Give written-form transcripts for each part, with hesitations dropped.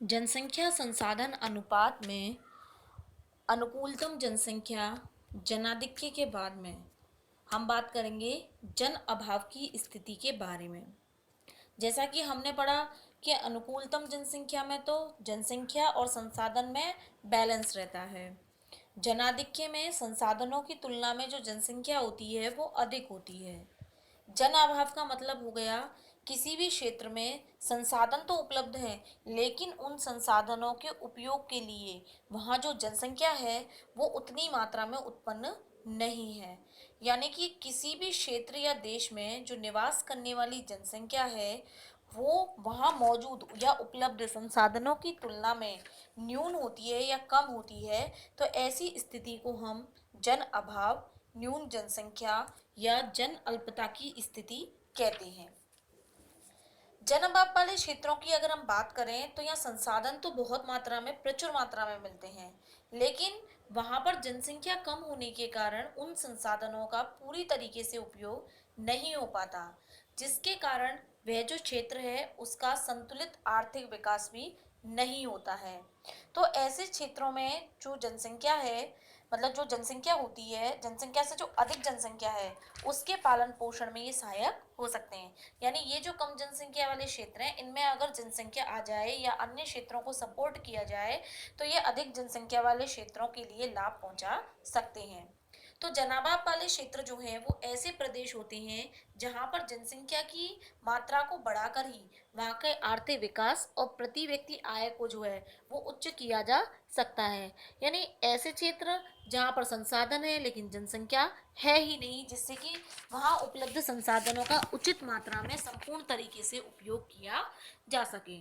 जनसंख्या संसाधन अनुपात में अनुकूलतम जनसंख्या जनाधिक्य के बाद में हम बात करेंगे जन अभाव की स्थिति के बारे में। जैसा कि हमने पढ़ा कि अनुकूलतम जनसंख्या में तो जनसंख्या और संसाधन में बैलेंस रहता है। जनाधिक्य में संसाधनों की तुलना में जो जनसंख्या होती है वो अधिक होती है। जन अभाव का मतलब हो गया किसी भी क्षेत्र में संसाधन तो उपलब्ध है, लेकिन उन संसाधनों के उपयोग के लिए वहाँ जो जनसंख्या है वो उतनी मात्रा में उत्पन्न नहीं है। यानी कि किसी भी क्षेत्र या देश में जो निवास करने वाली जनसंख्या है वो वहाँ मौजूद या उपलब्ध संसाधनों की तुलना में न्यून होती है या कम होती है, तो ऐसी स्थिति को हम जन अभाव, न्यून जनसंख्या या जन अल्पता की स्थिति कहते हैं। जन अभाव वाले क्षेत्रों की अगर हम बात करें तो यहाँ संसाधन तो बहुत मात्रा में, प्रचुर मात्रा में मिलते हैं, लेकिन वहाँ पर जनसंख्या कम होने के कारण उन संसाधनों का पूरी तरीके से उपयोग नहीं हो पाता, जिसके कारण वह जो क्षेत्र है उसका संतुलित आर्थिक विकास भी नहीं होता है। तो ऐसे क्षेत्रों में जो जनसंख्या है, मतलब जो जनसंख्या होती है, जनसंख्या से जो अधिक जनसंख्या है उसके पालन पोषण में ये सहायक हो सकते हैं। यानी ये जो कम जनसंख्या वाले क्षेत्र हैं इनमें अगर जनसंख्या आ जाए या अन्य क्षेत्रों को सपोर्ट किया जाए तो ये अधिक जनसंख्या वाले क्षेत्रों के लिए लाभ पहुंचा सकते हैं। तो जनाभाव वाले क्षेत्र जो है वो ऐसे प्रदेश होते हैं जहां पर जनसंख्या की मात्रा को बढ़ाकर ही वहां के आर्थिक विकास और प्रति व्यक्ति आय को जो है वो उच्च किया जा सकता है। यानी ऐसे क्षेत्र जहां पर संसाधन है लेकिन जनसंख्या है ही नहीं, जिससे कि वहां उपलब्ध संसाधनों का उचित मात्रा में संपूर्ण तरीके से उपयोग किया जा सके।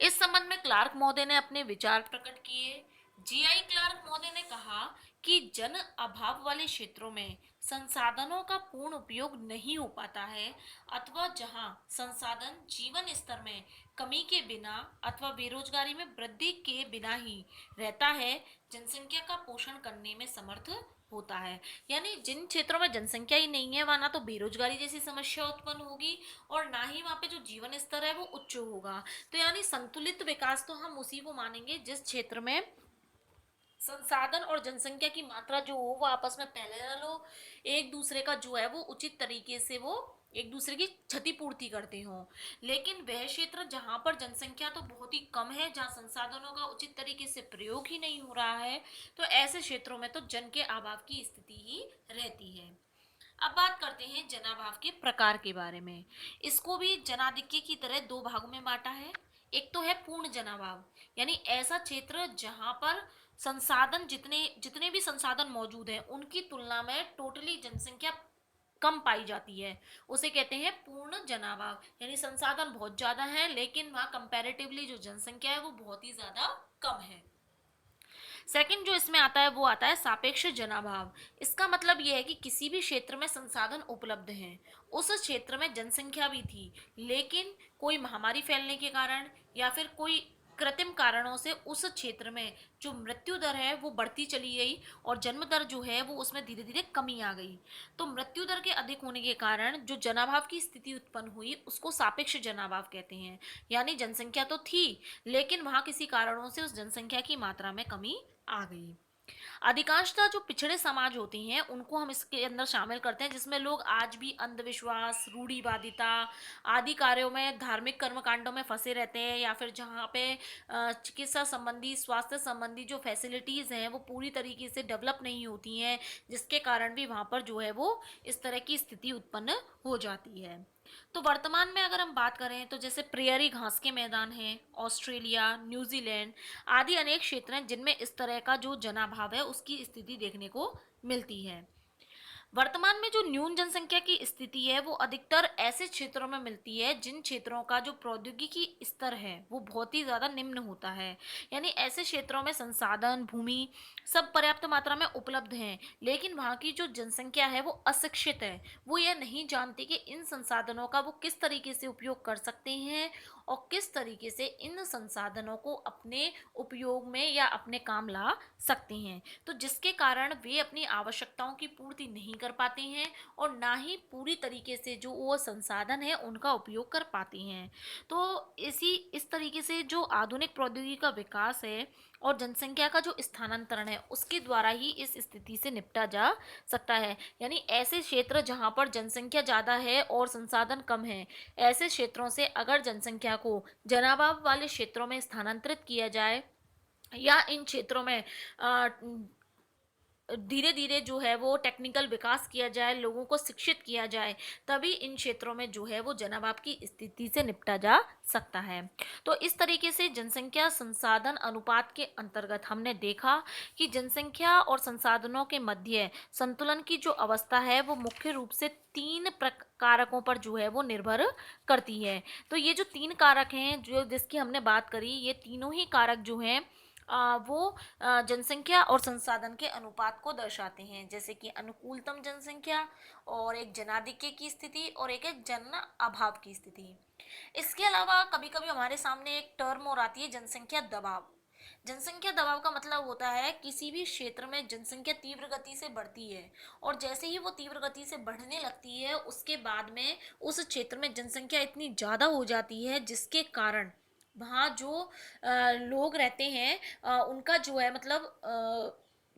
इस संबंध में क्लार्क महोदय ने अपने विचार प्रकट किए। जीआई क्लार्क महोदय ने कहा कि जन अभाव वाले क्षेत्रों में संसाधनों का पूर्ण उपयोग नहीं हो पाता है, अथवा जहां संसाधन जीवन स्तर में कमी के बिना अथवा बेरोजगारी में वृद्धि के बिना ही रहता है, जनसंख्या का पोषण करने में समर्थ होता है। यानी जिन क्षेत्रों में जनसंख्या ही नहीं है वहां ना तो बेरोजगारी जैसी समस्या उत्पन्न होगी और ना ही वहां पे जो जीवन स्तर है वो उच्च होगा। तो यानी संतुलित विकास तो हम उसी को मानेंगे जिस क्षेत्र में संसाधन और जनसंख्या की मात्रा जो हो वो आपस में पैरेलल हो, एक दूसरे का जो है वो उचित तरीके से वो एक दूसरे की क्षतिपूर्ति करते हों। लेकिन वह क्षेत्र जहां पर जनसंख्या तो बहुत ही कम है, जहां संसाधनों का उचित तरीके से प्रयोग ही नहीं हो रहा है, तो ऐसे क्षेत्रों में तो जन के अभाव की स्थिति ही रहती है। अब बात करते हैं जनाभाव के प्रकार के बारे में। इसको भी जनाधिक्य की तरह दो भागों में बांटा है। एक तो है पूर्ण जनाभाव, यानी ऐसा क्षेत्र जहां पर संसाधन जितने जितने भी संसाधन मौजूद हैं उनकी तुलना में टोटली जनसंख्या कम पाई जाती है, उसे कहते हैं पूर्ण जनाभाव। यानी संसाधन बहुत ज्यादा है लेकिन वहां कंपैरेटिवली जो जनसंख्या है वो बहुत ही ज्यादा कम है। सेकंड जो इसमें आता है वो आता है सापेक्ष जनाभाव। इसका मतलब यह है कि किसी भी क्षेत्र में संसाधन उपलब्ध हैं, उस क्षेत्र में जनसंख्या भी थी, लेकिन कोई महामारी फैलने के कारण या फिर कोई कृत्रिम कारणों से उस क्षेत्र में जो मृत्यु दर है वो बढ़ती चली गई और जन्म दर जो है वो उसमें धीरे धीरे कमी आ गई। तो मृत्यु दर के अधिक होने के कारण जो जनाभाव की स्थिति उत्पन्न हुई उसको सापेक्ष जनाभाव कहते हैं। यानी जनसंख्या तो थी लेकिन वहां किसी कारणों से उस जनसंख्या की मात्रा में कमी आ गई। अधिकांशतः जो पिछड़े समाज होते हैं उनको हम इसके अंदर शामिल करते हैं, जिसमें लोग आज भी अंधविश्वास, रूढ़िवादिता आदि कार्यों में, धार्मिक कर्मकांडों में फंसे रहते हैं, या फिर जहाँ पे चिकित्सा संबंधी, स्वास्थ्य संबंधी जो फैसिलिटीज़ हैं वो पूरी तरीके से डेवलप नहीं होती हैं, जिसके कारण भी वहाँ पर जो है वो इस तरह की स्थिति उत्पन्न हो जाती है। तो वर्तमान में अगर हम बात करें तो जैसे प्रेयरी घास के मैदान हैं, ऑस्ट्रेलिया, न्यूजीलैंड आदि अनेक क्षेत्र हैं जिनमें इस तरह का जो जनाभाव है उसकी स्थिति देखने को मिलती है। वर्तमान में जो न्यून जनसंख्या की स्थिति है वो अधिकतर ऐसे क्षेत्रों में मिलती है जिन क्षेत्रों का जो प्रौद्योगिकी स्तर है वो बहुत ही ज़्यादा निम्न होता है। यानी ऐसे क्षेत्रों में संसाधन, भूमि सब पर्याप्त मात्रा में उपलब्ध हैं, लेकिन वहाँ की जो जनसंख्या है वो अशिक्षित है, वो यह नहीं जानती कि इन संसाधनों का वो किस तरीके से उपयोग कर सकते हैं और किस तरीके से इन संसाधनों को अपने उपयोग में या अपने काम ला सकते हैं। तो जिसके कारण वे अपनी आवश्यकताओं की पूर्ति नहीं कर पाते हैं और ना ही पूरी तरीके से जो वो संसाधन है उनका उपयोग कर पाते हैं। तो इस तरीके से जो आधुनिक प्रौद्योगिकी का विकास है और जनसंख्या का जो स्थानांतरण है उसके द्वारा ही इस स्थिति से निपटा जा सकता है। यानी ऐसे क्षेत्र जहाँ पर जनसंख्या ज़्यादा है और संसाधन कम है, ऐसे क्षेत्रों से अगर जनसंख्या को जनाभाव वाले क्षेत्रों में स्थानांतरित किया जाए या इन क्षेत्रों में धीरे धीरे जो है वो टेक्निकल विकास किया जाए, लोगों को शिक्षित किया जाए, तभी इन क्षेत्रों में जो है वो जनाभाव की स्थिति से निपटा जा सकता है। तो इस तरीके से जनसंख्या संसाधन अनुपात के अंतर्गत हमने देखा कि जनसंख्या और संसाधनों के मध्य संतुलन की जो अवस्था है वो मुख्य रूप से तीन कारकों पर जो है वो निर्भर करती है। तो ये जो तीन कारक हैं जो जिसकी हमने बात करी, ये तीनों ही कारक जो हैं वो जनसंख्या और संसाधन के अनुपात को दर्शाते हैं, जैसे कि अनुकूलतम जनसंख्या और एक जनाधिक्य की स्थिति और एक है जन अभाव की स्थिति। इसके अलावा कभी कभी हमारे सामने एक टर्म और आती है जनसंख्या दबाव। जनसंख्या दबाव का मतलब होता है किसी भी क्षेत्र में जनसंख्या तीव्र गति से बढ़ती है और जैसे ही वो तीव्र गति से बढ़ने लगती है उसके बाद में उस क्षेत्र में जनसंख्या इतनी ज़्यादा हो जाती है जिसके कारण वहाँ जो लोग रहते हैं उनका जो है मतलब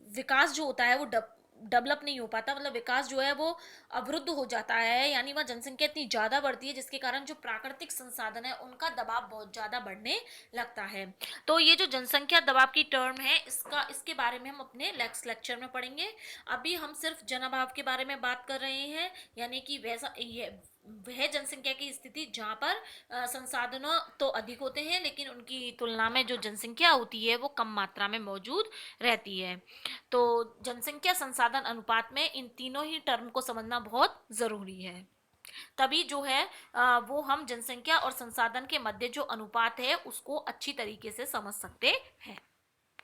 विकास जो होता है वो डेवलप नहीं हो पाता, मतलब विकास जो है वो अवरुद्ध हो जाता है। यानी वह जनसंख्या इतनी ज़्यादा बढ़ती है जिसके कारण जो प्राकृतिक संसाधन है उनका दबाव बहुत ज़्यादा बढ़ने लगता है। तो ये जो जनसंख्या दबाव की टर्म है इसके बारे में हम अपने नेक्स्ट लेक्चर में पढ़ेंगे। अभी हम सिर्फ जन अभाव के बारे में बात कर रहे हैं, यानी कि वह जनसंख्या की स्थिति जहाँ पर संसाधनों तो अधिक होते हैं लेकिन उनकी तुलना में जो जनसंख्या होती है वो कम मात्रा में मौजूद रहती है। तो जनसंख्या संसाधन अनुपात में इन तीनों ही टर्म को समझना बहुत ज़रूरी है, तभी जो है वो हम जनसंख्या और संसाधन के मध्य जो अनुपात है उसको अच्छी तरीके से समझ सकते हैं।